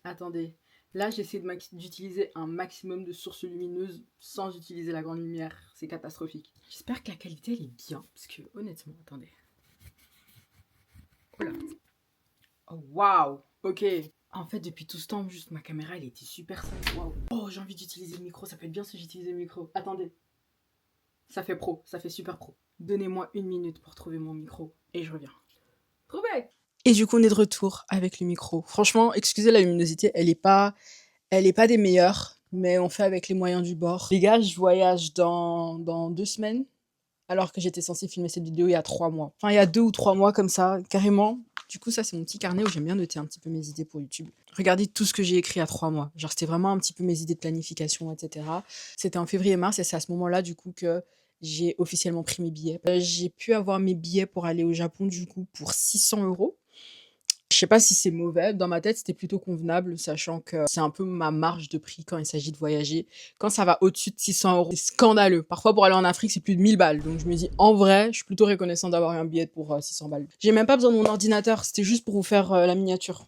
Attendez. Là, j'essaie d'utiliser un maximum de sources lumineuses sans utiliser la grande lumière. C'est catastrophique. J'espère que la qualité, elle est bien. Parce que, honnêtement, attendez. Oh là. Oh, waouh. Ok. En fait, depuis tout ce temps, juste ma caméra, elle était super sale. Waouh. Oh, j'ai envie d'utiliser le micro. Ça peut être bien si j'utilisais le micro. Attendez. Ça fait pro. Ça fait super pro. Donnez-moi 1 minute pour trouver mon micro. Et je reviens. Trouvé. Et du coup, on est de retour avec le micro. Franchement, excusez la luminosité, elle est pas des meilleures, mais on fait avec les moyens du bord. Les gars, je voyage dans 2 semaines, alors que j'étais censée filmer cette vidéo il y a 3 mois. Enfin, il y a 2 ou 3 mois comme ça, carrément. Du coup, ça, c'est mon petit carnet où j'aime bien noter un petit peu mes idées pour YouTube. Regardez tout ce que j'ai écrit à 3 mois. Genre, c'était vraiment un petit peu mes idées de planification, etc. C'était en février-mars et c'est à ce moment-là, du coup, que j'ai officiellement pris mes billets. J'ai pu avoir mes billets pour aller au Japon, du coup, pour 600 €. Je sais pas si c'est mauvais. Dans ma tête, c'était plutôt convenable, sachant que c'est un peu ma marge de prix quand il s'agit de voyager. Quand ça va au-dessus de 600 €, c'est scandaleux. Parfois, pour aller en Afrique, c'est plus de 1000 balles. Donc, je me dis, en vrai, je suis plutôt reconnaissant d'avoir eu un billet pour 600 balles. J'ai même pas besoin de mon ordinateur. C'était juste pour vous faire la miniature.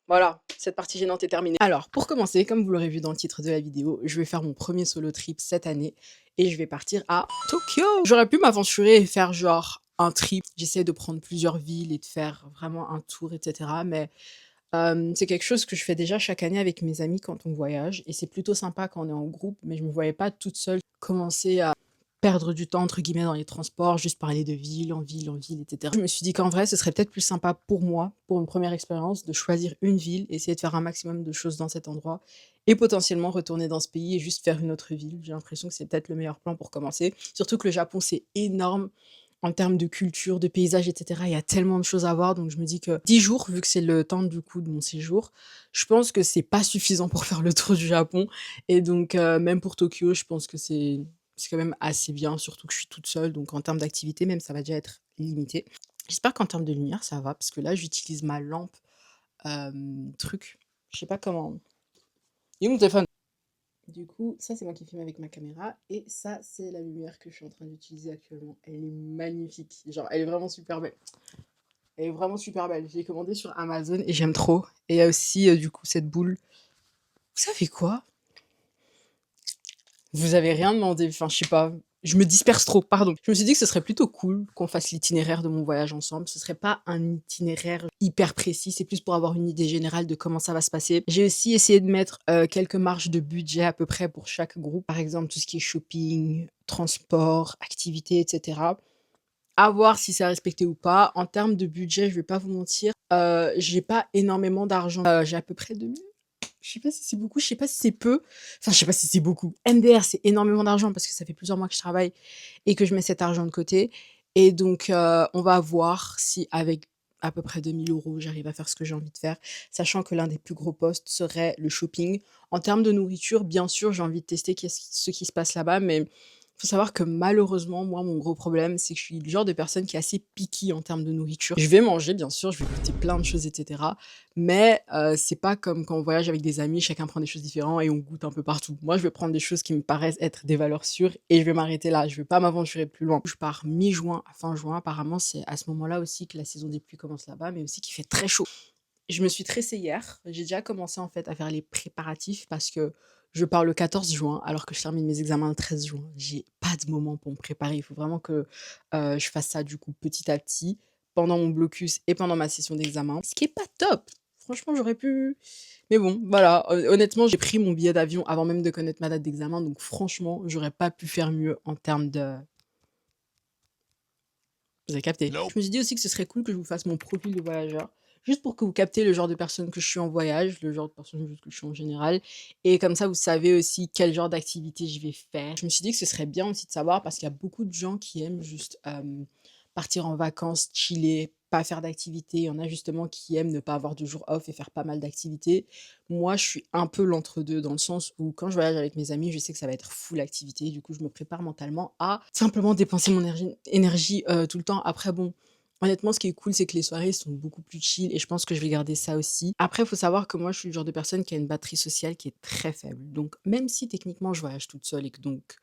Voilà, cette partie gênante est terminée. Alors, pour commencer, comme vous l'aurez vu dans le titre de la vidéo, je vais faire mon premier solo trip cette année et je vais partir à Tokyo. J'aurais pu m'aventurer et faire genre un trip. J'essaie de prendre plusieurs villes et de faire vraiment un tour, etc. Mais c'est quelque chose que je fais déjà chaque année avec mes amis quand on voyage et c'est plutôt sympa quand on est en groupe, mais je me voyais pas toute seule commencer à perdre du temps entre guillemets dans les transports, juste pour aller de ville en ville en ville, etc. Je me suis dit qu'en vrai, ce serait peut-être plus sympa pour moi, pour une première expérience, de choisir une ville, essayer de faire un maximum de choses dans cet endroit et potentiellement retourner dans ce pays et juste faire une autre ville. J'ai l'impression que c'est peut-être le meilleur plan pour commencer. Surtout que le Japon, c'est énorme en termes de culture, de paysage, etc. Il y a tellement de choses à voir, donc je me dis que 10 jours, vu que c'est le temps du coup de mon séjour, je pense que c'est pas suffisant pour faire le tour du Japon. Et donc même pour Tokyo, je pense que c'est quand même assez bien, surtout que je suis toute seule, donc en termes d'activité, même ça va déjà être limité. J'espère qu'en termes de lumière, ça va, parce que là, j'utilise ma lampe truc. Je sais pas comment. Il est où mon téléphone? Du coup, ça, c'est moi qui filme avec ma caméra. Et ça, c'est la lumière que je suis en train d'utiliser actuellement. Elle est magnifique. Genre, elle est vraiment super belle. Elle est vraiment super belle. Je l'ai commandée sur Amazon et j'aime trop. Et il y a aussi, du coup, cette boule. Vous savez quoi? Vous avez rien demandé. Enfin, je sais pas. Je me disperse trop, pardon. Je me suis dit que ce serait plutôt cool qu'on fasse l'itinéraire de mon voyage ensemble. Ce serait pas un itinéraire hyper précis, c'est plus pour avoir une idée générale de comment ça va se passer. J'ai aussi essayé de mettre quelques marges de budget à peu près pour chaque groupe. Par exemple, tout ce qui est shopping, transport, activités, etc. À voir si c'est respecté ou pas. En termes de budget, je vais pas vous mentir, j'ai pas énormément d'argent. J'ai à peu près 2000. Je sais pas si c'est beaucoup, je sais pas si c'est peu. Enfin, je sais pas si c'est beaucoup. MDR, c'est énormément d'argent parce que ça fait plusieurs mois que je travaille et que je mets cet argent de côté. Et donc, on va voir si avec à peu près 2 000 €, j'arrive à faire ce que j'ai envie de faire, sachant que l'un des plus gros postes serait le shopping. En termes de nourriture, bien sûr, j'ai envie de tester ce qui se passe là-bas, mais faut savoir que malheureusement, moi, mon gros problème, c'est que je suis le genre de personne qui est assez picky en termes de nourriture. Je vais manger, bien sûr, je vais goûter plein de choses, etc. Mais c'est pas comme quand on voyage avec des amis, chacun prend des choses différentes et on goûte un peu partout. Moi, je vais prendre des choses qui me paraissent être des valeurs sûres et je vais m'arrêter là. Je vais pas m'aventurer plus loin. Je pars mi-juin à fin juin. Apparemment, c'est à ce moment-là aussi que la saison des pluies commence là-bas, mais aussi qu'il fait très chaud. Je me suis tressée hier. J'ai déjà commencé en fait à faire les préparatifs parce que je pars le 14 juin alors que je termine mes examens le 13 juin. J'ai pas de moment pour me préparer. Il faut vraiment que je fasse ça du coup petit à petit pendant mon blocus et pendant ma session d'examen. Ce qui est pas top. Franchement, j'aurais pu. Mais bon, voilà. Honnêtement, j'ai pris mon billet d'avion avant même de connaître ma date d'examen. Donc franchement, j'aurais pas pu faire mieux en termes de. Vous avez capté. Je me suis dit aussi que ce serait cool que je vous fasse mon profil de voyageur, juste pour que vous captez le genre de personne que je suis en voyage, le genre de personne juste que je suis en général, et comme ça vous savez aussi quel genre d'activité je vais faire. Je me suis dit que ce serait bien aussi de savoir parce qu'il y a beaucoup de gens qui aiment juste partir en vacances, chiller, pas faire d'activité. Il y en a justement qui aiment ne pas avoir de jours off et faire pas mal d'activités. Moi, je suis un peu l'entre-deux dans le sens où quand je voyage avec mes amis, je sais que ça va être full activité. Du coup, je me prépare mentalement à simplement dépenser mon énergie tout le temps. Après, bon, honnêtement, ce qui est cool, c'est que les soirées sont beaucoup plus chill et je pense que je vais garder ça aussi. Après, il faut savoir que moi, je suis le genre de personne qui a une batterie sociale qui est très faible. Donc, même si techniquement, je voyage toute seule et que donc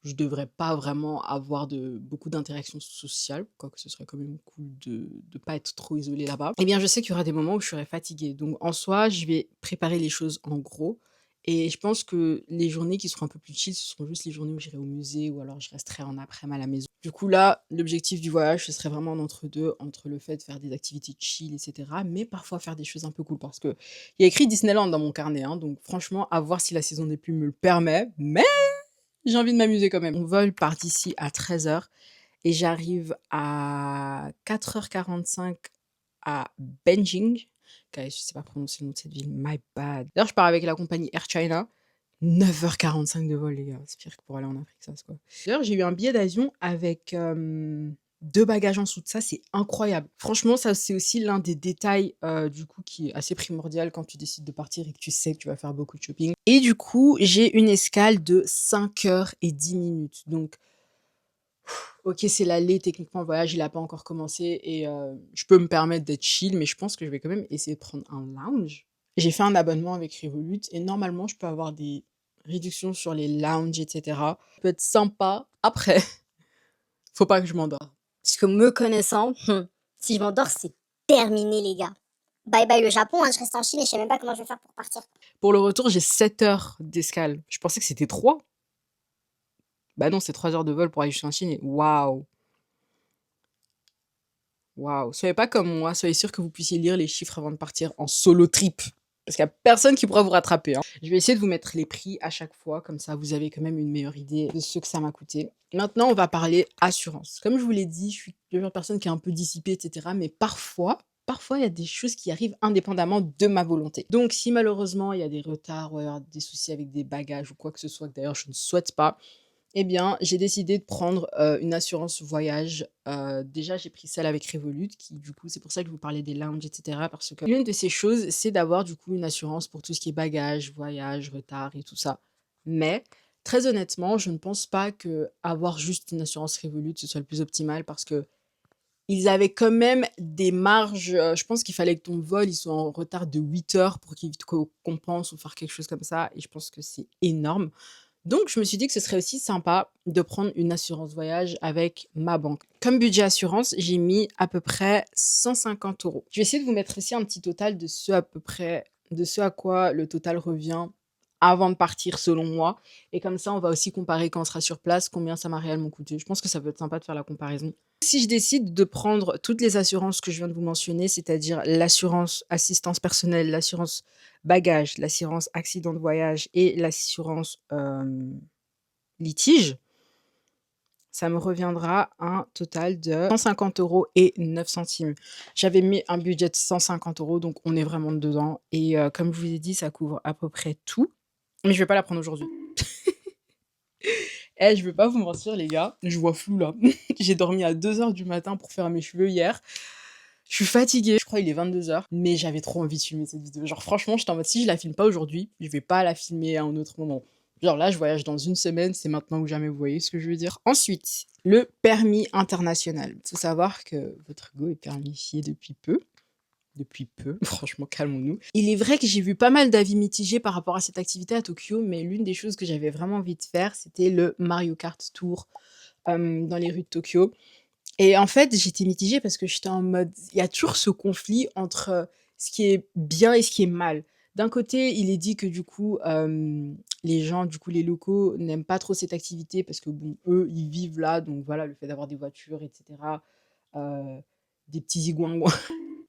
Je devrais pas vraiment avoir beaucoup d'interactions sociales, quoique ce serait quand même cool de pas être trop isolée là-bas. Eh bien, je sais qu'il y aura des moments où je serai fatiguée. Donc en soi, je vais préparer les choses en gros et je pense que les journées qui seront un peu plus chill, ce seront juste les journées où j'irai au musée ou alors je resterai en après-midi à la maison. Du coup là, l'objectif du voyage, ce serait vraiment en entre-deux, entre le fait de faire des activités chill et cetera, mais parfois faire des choses un peu cool parce qu'il y a écrit Disneyland dans mon carnet, hein, donc franchement, à voir si la saison des pluies me le permet, mais j'ai envie de m'amuser quand même. Mon vol part d'ici à 13h et j'arrive à 4h45 à Beijing. OK, je sais pas prononcer le nom de cette ville, my bad. D'ailleurs, je pars avec la compagnie Air China. 9h45 de vol, les gars. C'est pire que pour aller en Afrique, ça, c'est quoi. D'ailleurs, j'ai eu un billet d'avion avec 2 bagages en dessous de ça, c'est incroyable. Franchement, ça, c'est aussi l'un des détails, du coup, qui est assez primordial quand tu décides de partir et que tu sais que tu vas faire beaucoup de shopping. Et du coup, j'ai une escale de 5h10. Donc, OK, c'est l'aller, techniquement, le voyage, il a pas encore commencé et je peux me permettre d'être chill, mais je pense que je vais quand même essayer de prendre un lounge. J'ai fait un abonnement avec Revolut et normalement, je peux avoir des réductions sur les lounges et cetera. Ça peut être sympa. Après, faut pas que je m'endors. Parce que me connaissant, si je m'endors, c'est terminé, les gars. Bye bye le Japon, hein, je reste en Chine et je sais même pas comment je vais faire pour partir. Pour le retour, j'ai 7 heures d'escale. Je pensais que c'était 3. Bah non, c'est 3 heures de vol pour aller jusqu'en Chine et waouh! Waouh! Soyez pas comme moi, soyez sûr que vous puissiez lire les chiffres avant de partir en solo trip. Parce qu'il y a personne qui pourra vous rattraper, hein. Je vais essayer de vous mettre les prix à chaque fois, comme ça vous avez quand même une meilleure idée de ce que ça m'a coûté. Maintenant, on va parler assurance. Comme je vous l'ai dit, je suis le genre de personne qui est un peu dissipée, et cetera. Mais parfois, il y a des choses qui arrivent indépendamment de ma volonté. Donc, si malheureusement il y a des retards ou alors des soucis avec des bagages ou quoi que ce soit, que d'ailleurs je ne souhaite pas, eh bien, j'ai décidé de prendre, une assurance voyage. Déjà, j'ai pris celle avec Revolut qui, du coup c'est pour ça que je vous parlais des lounges et cetera parce que l'une de ces choses, c'est d'avoir, du coup, une assurance pour tout ce qui est bagages, voyages, retard et tout ça. Mais très honnêtement, je ne pense pas que avoir juste une assurance Revolut, ce soit le plus optimal parce qu'ils avaient quand même des marges, je pense qu'il fallait que ton vol, il soit en retard de 8 heures pour qu'il te compense ou faire quelque chose comme ça et je pense que c'est énorme. Donc, je me suis dit que ce serait aussi sympa de prendre une assurance voyage avec ma banque. Comme budget assurance, j'ai mis à peu près 150 euros. Je vais essayer de vous mettre aussi un petit total de ce à peu près, de ce à quoi le total revient avant de partir selon moi. Et comme ça, on va aussi comparer quand on sera sur place, combien ça m'a réellement coûté. Je pense que ça peut être sympa de faire la comparaison. Si je décide de prendre toutes les assurances que je viens de vous mentionner, c'est-à-dire l'assurance assistance personnelle, l'assurance bagages, l'assurance accident de voyage et l'assurance, litige, ça me reviendra un total de 150 € et 9 centimes. J'avais mis un budget de 150 €, donc on est vraiment dedans et comme je vous ai dit, ça couvre à peu près tout, mais je vais pas la prendre aujourd'hui. Eh, je vais pas vous mentir les gars, je vois flou là. J'ai dormi à 2h du matin pour faire mes cheveux hier. Je suis fatiguée, je crois il est 22h, mais j'avais trop envie de filmer cette vidéo. Genre franchement, j'étais en mode si je la filme pas aujourd'hui, je vais pas la filmer à un autre moment. Genre là, je voyage dans une semaine, c'est maintenant ou jamais, vous voyez ce que je veux dire? Ensuite, le permis international. Faut savoir que votre go est permissier depuis peu. Depuis peu, franchement, calmons-nous. Il est vrai que j'ai vu pas mal d'avis mitigés par rapport à cette activité à Tokyo, mais l'une des choses que j'avais vraiment envie de faire, c'était le Mario Kart Tour dans les rues de Tokyo. Et en fait, j'étais mitigée parce que j'étais en mode il y a toujours ce conflit entre, ce qui est bien et ce qui est mal. D'un côté, il est dit que du coup, les gens, du coup, les locaux n'aiment pas trop cette activité parce que bon, eux, ils vivent là, donc voilà, le fait d'avoir des voitures et cetera, des petits zigouins.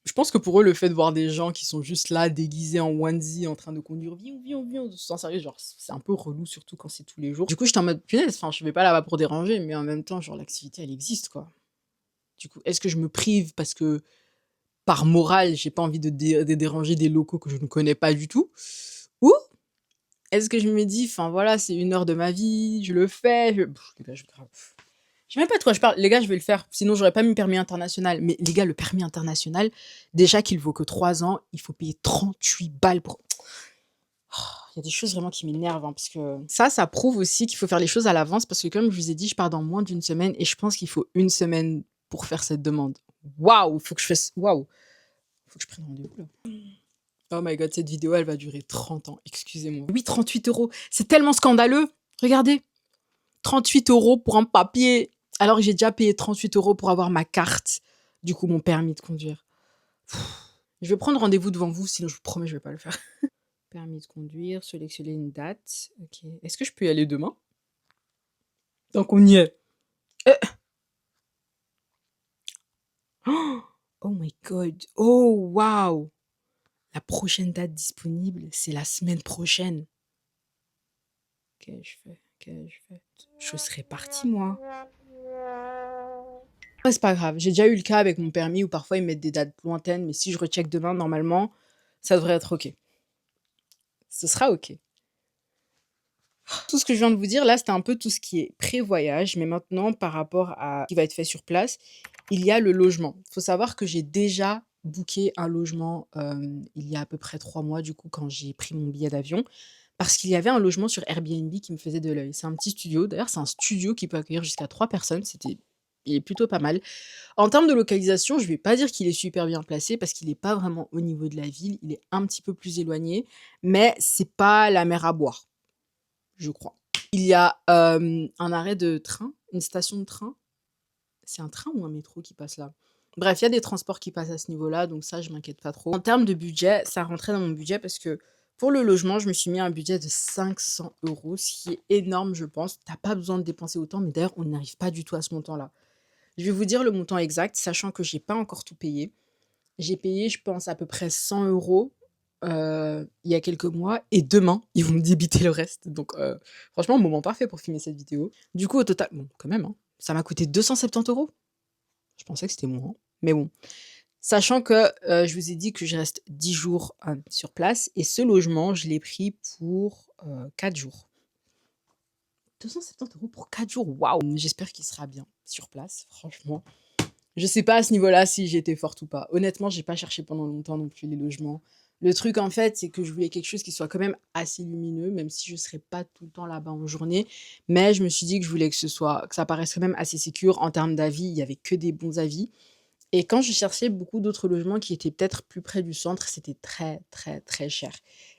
Je pense que pour eux, le fait de voir des gens qui sont juste là, déguisés en onesie, en train de conduire «Viens, viens, viens», sans sérieux, genre, c'est un peu relou, surtout quand c'est tous les jours. Du coup, j'étais en mode: «Punaise, enfin, je vais pas là-bas pour déranger», mais en même temps, genre, l'activité, elle existe, quoi. Du coup, est-ce que je me prive parce que, par morale, j'ai pas envie de déranger des locaux que je ne connais pas du tout? Ou est-ce que je me dis: «Enfin voilà, c'est 1 heure de ma vie, je le fais, je» les gars, je sais même pas de quoi je parle. Les gars, je vais le faire, sinon j'aurais pas mis permis international. Mais les gars, le permis international, déjà qu'il vaut que 3 ans, il faut payer 38 balles pour il y a des choses vraiment qui m'énervent, hein, parce que ça prouve aussi qu'il faut faire les choses à l'avance parce que comme je vous ai dit, je pars dans moins d'une semaine et je pense qu'il faut 1 semaine pour faire cette demande. Waouh! Faut que je fasse waouh! Faut que je prenne rendez-vous là. Oh my god, cette vidéo, elle va durer 30 ans, excusez-moi. Oui, 38 €, c'est tellement scandaleux! Regardez, 38 € pour un papier. Alors que j'ai déjà payé 38 € pour avoir ma carte. Du coup, mon permis de conduire. Je vais prendre rendez-vous devant vous, sinon je vous promets, je vais pas le faire. Permis de conduire, sélectionner une date. Ok. Est-ce que je peux y aller demain? Donc on y est. Oh my god. Oh wow. La prochaine date disponible, c'est la semaine prochaine. Qu'ai-je fait? Je serais partie, moi. Ouais, c'est pas grave. J'ai déjà eu le cas avec mon permis où parfois ils mettent des dates lointaines, mais si je recheck demain, normalement, ça devrait être ok. Ce sera ok. Tout ce que je viens de vous dire, là, c'était un peu tout ce qui est pré-voyage, mais maintenant, par rapport à ce qui va être fait sur place, il y a le logement. Il faut savoir que j'ai déjà booké un logement il y a à peu près 3 mois, du coup, quand j'ai pris mon billet d'avion, parce qu'il y avait un logement sur Airbnb qui me faisait de l'œil. C'est un petit studio. D'ailleurs, c'est un studio qui peut accueillir jusqu'à 3 personnes. Il est plutôt pas mal. En termes de localisation, je vais pas dire qu'il est super bien placé parce qu'il est pas vraiment au niveau de la ville. Il est un petit peu plus éloigné, mais c'est pas la mer à boire, je crois. Il y a un arrêt de train, une station de train. C'est un train ou un métro qui passe là? Bref, il y a des transports qui passent à ce niveau-là, donc ça, je m'inquiète pas trop. En termes de budget, ça rentrait dans mon budget parce que pour le logement, je me suis mis un budget de 500 €, ce qui est énorme, je pense. T'as pas besoin de dépenser autant, mais d'ailleurs, on n'arrive pas du tout à ce montant-là. Je vais vous dire le montant exact, sachant que j'ai pas encore tout payé. J'ai payé, je pense, à peu près 100 € il y a quelques mois, et demain, ils vont me débiter le reste. Donc, franchement, moment parfait pour filmer cette vidéo. Du coup, au total, bon, quand même, hein, ça m'a coûté 270 €. Je pensais que c'était moins, mais bon. Sachant que je vous ai dit que je reste 10 jours sur place, et ce logement, je l'ai pris pour 4 jours. 270 € pour 4 jours, waouh! J'espère qu'il sera bien sur place, franchement. Je sais pas à ce niveau-là si j'étais forte ou pas. Honnêtement, j'ai pas cherché pendant longtemps non plus les logements. Le truc, en fait, c'est que je voulais quelque chose qui soit quand même assez lumineux, même si je serais pas tout le temps là-bas en journée. Mais je me suis dit que je voulais que ça paraisse quand même assez sécure. En termes d'avis, il y avait que des bons avis. Et quand je cherchais beaucoup d'autres logements qui étaient peut-être plus près du centre, c'était très, très, très cher.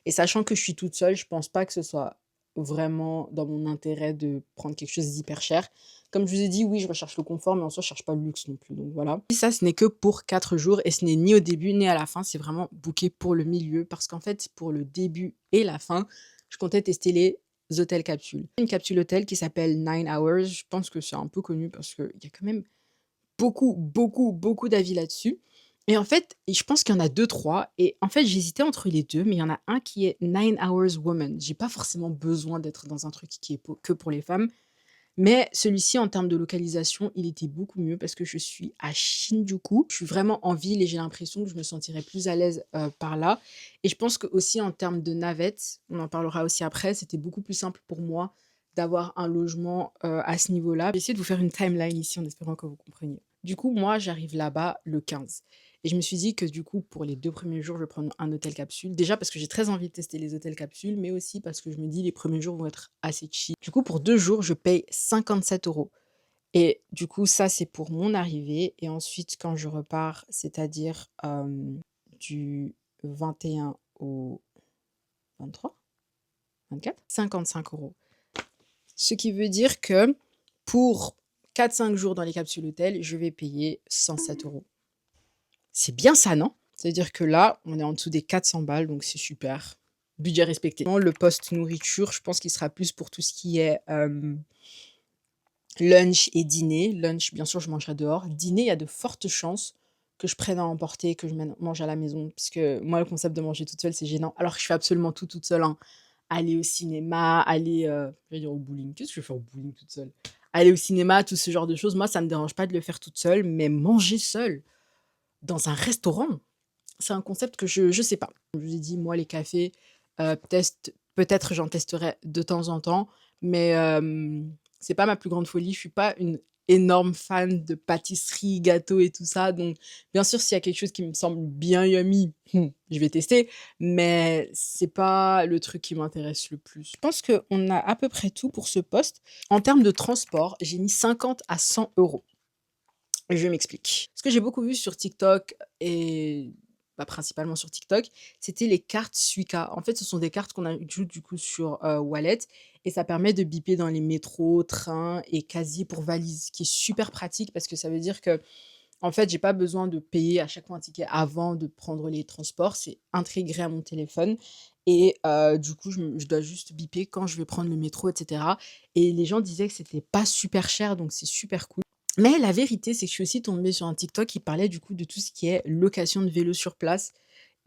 Et sachant que je suis toute seule, je pense pas que ce soit vraiment dans mon intérêt de prendre quelque chose d'hyper cher. Comme je vous ai dit, oui, je recherche le confort, mais en soi, je cherche pas le luxe non plus. Donc voilà. Et ça, ce n'est que pour 4 jours, et ce n'est ni au début ni à la fin. C'est vraiment booké pour le milieu, parce qu'en fait, pour le début et la fin, je comptais tester les hôtels capsules. Une capsule hôtel qui s'appelle 9 Hours. Je pense que c'est un peu connu parce qu'il y a quand même beaucoup, beaucoup, beaucoup d'avis là-dessus. Et en fait, je pense qu'il y en a 2, 3. Et en fait, j'hésitais entre les deux, mais il y en a un qui est 9 Hours Woman. J'ai pas forcément besoin d'être dans un truc qui est que pour les femmes. Mais celui-ci, en termes de localisation, il était beaucoup mieux parce que je suis à Shinjuku. Je suis vraiment en ville et j'ai l'impression que je me sentirais plus à l'aise par là. Et je pense que aussi en termes de navette, on en parlera aussi après, c'était beaucoup plus simple pour moi d'avoir un logement à ce niveau-là. J'ai essayé de vous faire une timeline ici en espérant que vous compreniez. Du coup, moi, j'arrive là-bas le 15. Et je me suis dit que du coup, pour les 2 premiers jours, je vais prendre un hôtel capsule. Déjà parce que j'ai très envie de tester les hôtels capsules, mais aussi parce que je me dis les premiers jours vont être assez chill. Du coup, pour 2 jours, je paye 57 €. Et du coup, ça, c'est pour mon arrivée. Et ensuite, quand je repars, c'est-à-dire du 21 au 23, 24, 55 €. Ce qui veut dire que pour 4-5 jours dans les capsules hôtels, je vais payer 107 €. C'est bien ça, non? C'est-à-dire que là, on est en dessous des 400 balles, donc c'est super. Budget respecté. Le poste nourriture, je pense qu'il sera plus pour tout ce qui est lunch et dîner. Lunch, bien sûr, je mangerai dehors. Dîner, il y a de fortes chances que je prenne à emporter, que je mange à la maison. Parce que moi, le concept de manger toute seule, c'est gênant. Alors que je fais absolument tout toute seule, hein. Aller au cinéma, aller je vais dire au bowling. Qu'est-ce que je vais faire au bowling toute seule? Aller au cinéma, tout ce genre de choses. Moi, ça me dérange pas de le faire toute seule, mais manger seule dans un restaurant, c'est un concept que je sais pas. Je vous ai dit, moi, les cafés, peut-être j'en testerai de temps en temps, mais c'est pas ma plus grande folie. Je suis pas une énorme fan de pâtisserie, gâteaux et tout ça. Donc, bien sûr, s'il y a quelque chose qui me semble bien yummy, je vais tester, mais c'est pas le truc qui m'intéresse le plus. Je pense qu'on a à peu près tout pour ce poste. En termes de transport, j'ai mis 50 à 100 €. Je m'explique. Ce que j'ai beaucoup vu sur TikTok et principalement sur TikTok, c'était les cartes Suica. En fait, ce sont des cartes qu'on ajoute du coup sur Wallet et ça permet de biper dans les métros, trains et casiers pour valises, ce qui est super pratique parce que ça veut dire que en fait, j'ai pas besoin de payer à chaque fois un ticket avant de prendre les transports. C'est intégré à mon téléphone et du coup, je dois juste biper quand je vais prendre le métro et cetera et les gens disaient que c'était pas super cher, donc c'est super cool. Mais la vérité, c'est que je suis aussi tombée sur un TikTok qui parlait du coup de tout ce qui est location de vélo sur place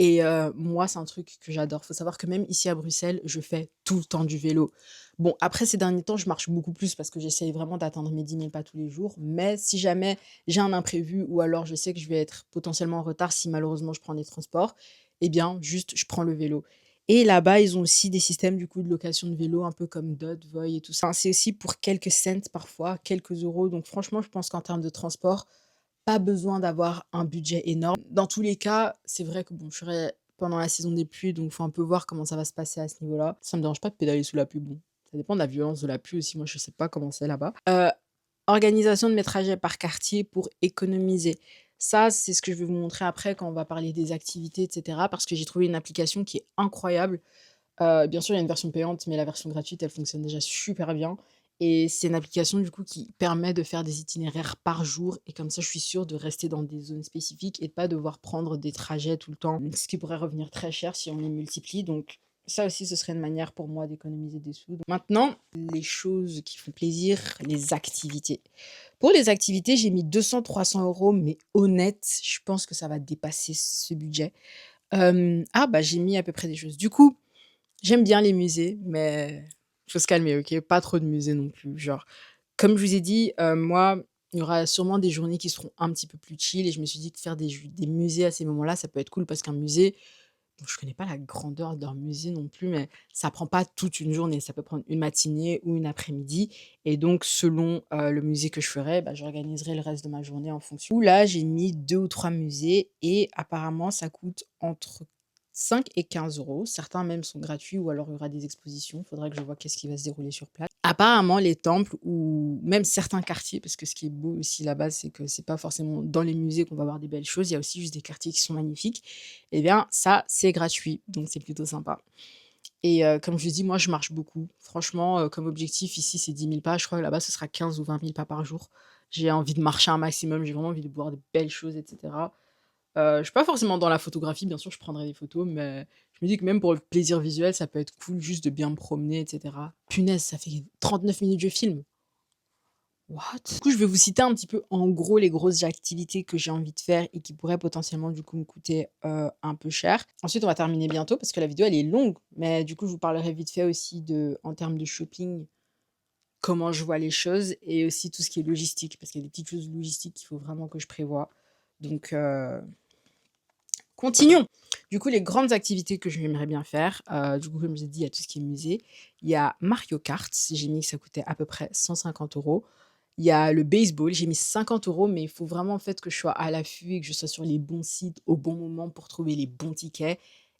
et moi, c'est un truc que j'adore. Faut savoir que même ici à Bruxelles, je fais tout le temps du vélo. Bon, après ces derniers temps, je marche beaucoup plus parce que j'essaye vraiment d'atteindre mes 10 000 pas tous les jours. Mais si jamais j'ai un imprévu ou alors je sais que je vais être potentiellement en retard si malheureusement je prends les transports, eh bien, juste, je prends le vélo. Et là-bas, ils ont aussi des systèmes du coup de location de vélo, un peu comme Dot, Voy et tout ça. Enfin, c'est aussi pour quelques cents parfois, quelques euros. Donc franchement, je pense qu'en termes de transport, pas besoin d'avoir un budget énorme. Dans tous les cas, c'est vrai que bon, je serai pendant la saison des pluies, donc faut un peu voir comment ça va se passer à ce niveau-là. Ça me dérange pas de pédaler sous la pluie, bon, ça dépend de la violence de la pluie aussi, moi je sais pas comment c'est là-bas. Organisation de mes trajets par quartier pour économiser. Ça, c'est ce que je vais vous montrer après quand on va parler des activités, et cetera, parce que j'ai trouvé une application qui est incroyable. Bien sûr, il y a une version payante, mais la version gratuite, elle fonctionne déjà super bien et c'est une application, du coup, qui permet de faire des itinéraires par jour et comme ça, je suis sûre de rester dans des zones spécifiques et de pas devoir prendre des trajets tout le temps, ce qui pourrait revenir très cher si on les multiplie donc ça aussi, ce serait une manière pour moi d'économiser des sous. Donc maintenant, les choses qui font plaisir, les activités. Pour les activités, j'ai mis 200-300 € mais honnête, je pense que ça va dépasser ce budget. Bah, j'ai mis à peu près des choses. Du coup, j'aime bien les musées, mais faut se calmer, OK? Pas trop de musées non plus. Genre, comme je vous ai dit, moi, il y aura sûrement des journées qui seront un petit peu plus chill et je me suis dit que faire des musées à ces moments-là, ça peut être cool parce qu'un musée, bon, je connais pas la grandeur d'un musée non plus, mais ça prend pas toute une journée. Ça peut prendre une matinée ou une après-midi et donc selon, le musée que je ferai, bah, j'organiserai le reste de ma journée en fonction. Où là, j'ai mis 2 ou 3 musées et apparemment ça coûte entre 5 et 15 €. Certains même sont gratuits ou alors il y aura des expositions. Il faudra que je vois qu'est-ce qui va se dérouler sur place. Apparemment, les temples ou même certains quartiers, parce que ce qui est beau aussi là-bas, c'est que c'est pas forcément dans les musées qu'on va voir des belles choses, il y a aussi juste des quartiers qui sont magnifiques. Eh bien, ça, c'est gratuit, donc c'est plutôt sympa. Et comme je dis, moi, je marche beaucoup. Franchement, comme objectif ici, c'est 10 000 pas. Je crois que là-bas, ce sera 15 ou 20 000 pas par jour. J'ai envie de marcher un maximum, j'ai vraiment envie de voir de belles choses et cetera. Je suis pas forcément dans la photographie, bien sûr, je prendrai des photos, mais je me dis que même pour le plaisir visuel, ça peut être cool juste de bien me promener et cetera. Punaise, ça fait 39 minutes que je filme. What? Du coup, je vais vous citer un petit peu, en gros, les grosses activités que j'ai envie de faire et qui pourraient potentiellement, du coup, me coûter, un peu cher. Ensuite, on va terminer bientôt parce que la vidéo, elle est longue, mais du coup, je vous parlerai vite fait aussi de en termes de shopping, comment je vois les choses et aussi tout ce qui est logistique, parce qu'il y a des petites choses logistiques qu'il faut vraiment que je prévoie. Donc, continuons. Du coup, les grandes activités que j'aimerais bien faire, du coup, comme j'ai dit, il y a tout ce qui est musée. Il y a Mario Kart, j'ai mis que ça coûtait à peu près 150 €. Il y a le baseball, j'ai mis 50 €, mais il faut vraiment en fait que je sois à l'affût et que je sois sur les bons sites au bon moment pour trouver les bons tickets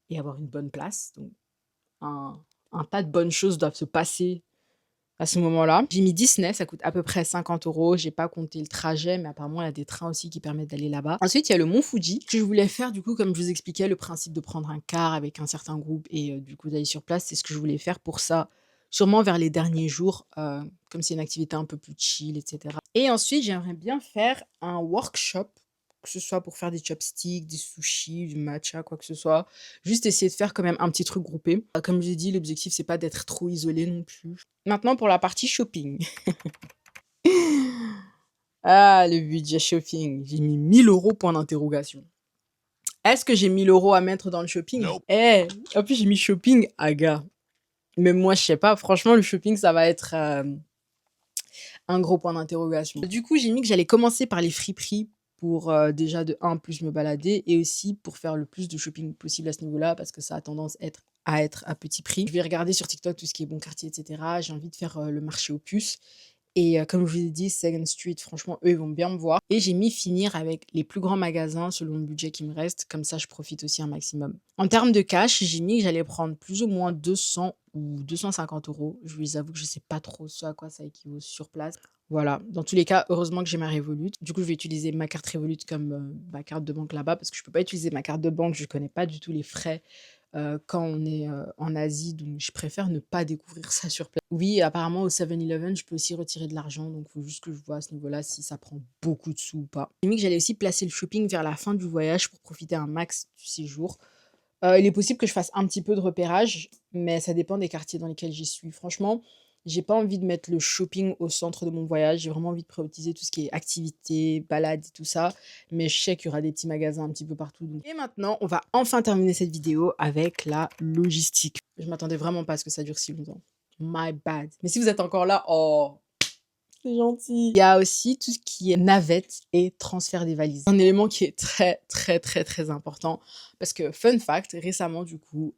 et avoir une bonne place. Donc un un tas de bonnes choses doivent se passer à ce moment-là. J'ai mis Disney, ça coûte à peu près 50 €. J'ai pas compté le trajet, mais apparemment il y a des trains aussi qui permettent d'aller là-bas. Ensuite, il y a le mont Fuji que je voulais faire du coup, comme je vous expliquais, le principe de prendre un car avec un certain groupe et du coup d'aller sur place, c'est ce que je voulais faire pour ça, sûrement vers les derniers jours, comme c'est une activité un peu plus chill et cetera. Et ensuite, j'aimerais bien faire un workshop, que ce soit pour faire des chopsticks, des sushis, du matcha, quoi que ce soit. Juste essayer de faire quand même un petit truc groupé. Comme j'ai dit, l'objectif, c'est pas d'être trop isolé non plus. Maintenant pour la partie shopping. Ah, le budget shopping, j'ai mis 1 000 € point d'interrogation. Est-ce que j'ai 1 000 € à mettre dans le shopping? Nope. Eh, en plus j'ai mis shopping à gars. Même moi, je sais pas, franchement, le shopping, ça va être un gros point d'interrogation. Du coup, j'ai mis que j'allais commencer par les friperies pour déjà de un plus me balader et aussi pour faire le plus de shopping possible à ce niveau-là parce que ça a tendance à être à petit prix. Je vais regarder sur TikTok tout ce qui est bon quartier, etc. J'ai envie de faire le marché aux puces Et comme je vous ai dit, Second Street, franchement, eux, ils vont bien me voir. Et j'ai mis finir avec les plus grands magasins selon le budget qui me reste. Comme ça, je profite aussi un maximum. En termes de cash, j'ai mis que j'allais prendre plus ou moins 200 ou 250 euros. Je vous avoue que je sais pas trop ce à quoi ça équivaut sur place. Voilà, dans tous les cas, heureusement que j'ai ma Revolut. Du coup, je vais utiliser ma carte Revolut comme ma carte de banque là-bas parce que je peux pas utiliser ma carte de banque. Je connais pas du tout les frais quand on est en Asie, donc je préfère ne pas découvrir ça sur place. Oui, apparemment au 7-Eleven, je peux aussi retirer de l'argent, donc il faut juste que je vois à ce niveau-là si ça prend beaucoup de sous ou pas. J'ai mis que j'allais aussi placer le shopping vers la fin du voyage pour profiter un max du séjour. Il est possible que je fasse un petit peu de repérage, mais ça dépend des quartiers dans lesquels j'y suis. Franchement, j'ai pas envie de mettre le shopping au centre de mon voyage. J'ai vraiment envie de prioriser tout ce qui est activités, balades et tout ça. Mais je sais qu'il y aura des petits magasins un petit peu partout. Et maintenant, on va enfin terminer cette vidéo avec la logistique. Je m'attendais vraiment pas à ce que ça dure si longtemps. My bad. Mais si vous êtes encore là, oh, c'est gentil. Il y a aussi tout ce qui est navette et transfert des valises. Un élément qui est très, très, très, très important. Parce que, fun fact, récemment, du coup,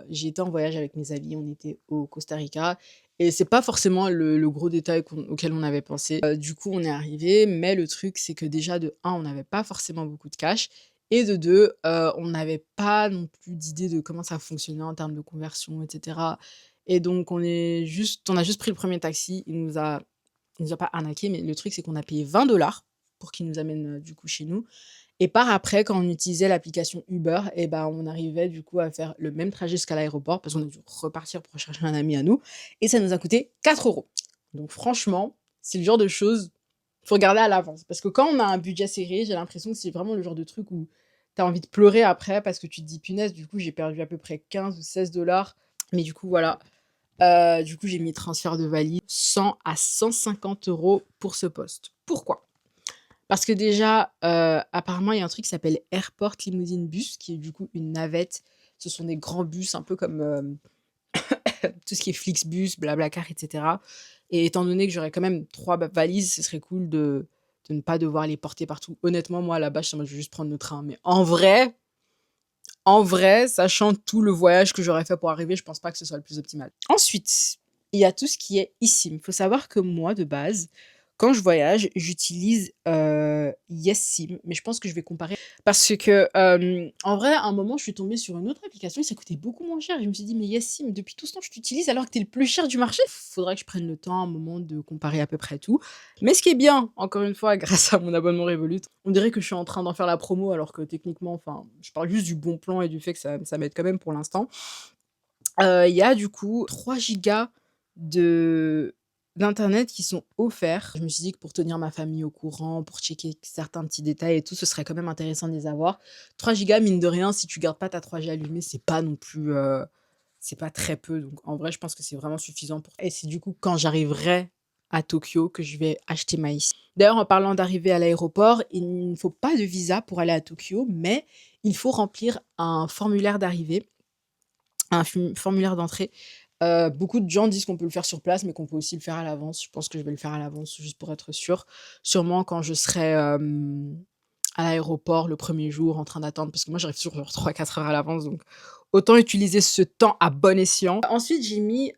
j'ai été en voyage avec mes amis. On était au Costa Rica. Et c'est pas forcément le gros détail auquel on avait pensé. Du coup, on est arrivé. Mais le truc, c'est que déjà, de un, on n'avait pas forcément beaucoup de cash. Et de deux, on n'avait pas non plus d'idée de comment ça fonctionnait en termes de conversion, etc. Et donc, on a juste pris le premier taxi. Il nous a pas arnaqué, mais le truc, c'est qu'on a payé 20 $ pour qu'il nous amène du coup chez nous. Et par après, quand on utilisait l'application Uber, et ben, on arrivait du coup à faire le même trajet jusqu'à l'aéroport parce qu'on a dû repartir pour chercher un ami à nous. Et ça nous a coûté 4 euros. Donc franchement, c'est le genre de choses, faut regarder à l'avance. Parce que quand on a un budget serré, j'ai l'impression que c'est vraiment le genre de truc où t'as envie de pleurer après parce que tu te dis, punaise, du coup, j'ai perdu à peu près 15 ou 16 $. Mais du coup, voilà. Du coup, j'ai mis transfert de valise 100 à 150 euros pour ce poste. Pourquoi? Parce que déjà, apparemment, il y a un truc qui s'appelle Airport Limousine Bus, qui est du coup une navette. Ce sont des grands bus, un peu comme tout ce qui est Flixbus, Blablacar, etc. Et étant donné que j'aurais quand même 3 valises, ce serait cool de ne pas devoir les porter partout. Honnêtement, moi, à la base, je vais juste prendre le train. Mais en vrai, sachant tout le voyage que j'aurais fait pour arriver, je pense pas que ce soit le plus optimal. Ensuite, il y a tout ce qui est eSIM. Il faut savoir que moi, de base, quand je voyage, j'utilise YesSIM, mais je pense que je vais comparer parce que, en vrai, à un moment, je suis tombée sur une autre application et ça coûtait beaucoup moins cher. Je me suis dit: «Mais YesSIM, depuis tout ce temps, je t'utilise alors que tu es le plus cher du marché». Faudrait que je prenne le temps, un moment, de comparer à peu près tout. Mais ce qui est bien, encore une fois, grâce à mon abonnement Revolut, on dirait que je suis en train d'en faire la promo alors que techniquement, enfin, je parle juste du bon plan et du fait que ça m'aide quand même pour l'instant. Il y a du coup 3 gigas de d'internet qui sont offerts. Je me suis dit que pour tenir ma famille au courant, pour checker certains petits détails et tout, ce serait quand même intéressant de les avoir. 3 gigas, mine de rien, si tu gardes pas ta 3G allumée, c'est pas non plus, c'est pas très peu. Donc en vrai, je pense que c'est vraiment suffisant pour et c'est du coup quand j'arriverai à Tokyo que je vais acheter ma eSIM. D'ailleurs, en parlant d'arriver à l'aéroport, il ne faut pas de visa pour aller à Tokyo, mais il faut remplir un formulaire d'arrivée, un formulaire d'entrée. Beaucoup de gens disent qu'on peut le faire sur place, mais qu'on peut aussi le faire à l'avance. Je pense que je vais le faire à l'avance juste pour être sûre. Sûrement quand je serai, à l'aéroport le premier jour en train d'attendre, parce que moi j'arrive toujours genre 3-4 heures à l'avance, donc autant utiliser ce temps à bon escient. Ensuite, j'ai mis,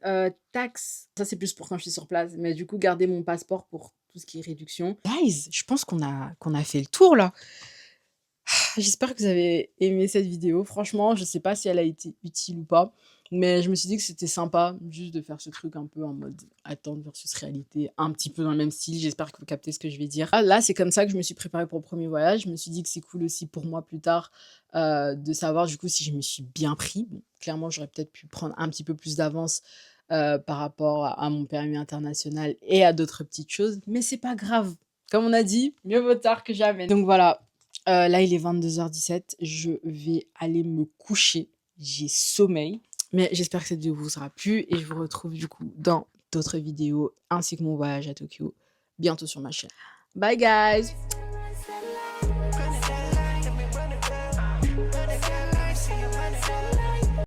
taxes. Ça, c'est plus pour quand je suis sur place, mais du coup, garder mon passeport pour tout ce qui est réduction. Guys, je pense qu'on a fait le tour là. J'espère que vous avez aimé cette vidéo. Franchement, je sais pas si elle a été utile ou pas, mais je me suis dit que c'était sympa juste de faire ce truc un peu en mode attente versus réalité, un petit peu dans le même style. J'espère que vous captez ce que je vais dire. Là, c'est comme ça que je me suis préparée pour le premier voyage. Je me suis dit que c'est cool aussi pour moi plus tard de savoir du coup si je me suis bien pris. Bon, clairement, j'aurais peut-être pu prendre un petit peu plus d'avance par rapport à mon permis international et à d'autres petites choses, mais c'est pas grave. Comme on a dit, mieux vaut tard que jamais. Donc voilà. Là, il est 22h17. Je vais aller me coucher. J'ai sommeil. Mais j'espère que cette vidéo vous aura plu et je vous retrouve du coup dans d'autres vidéos ainsi que mon voyage à Tokyo bientôt sur ma chaîne. Bye guys!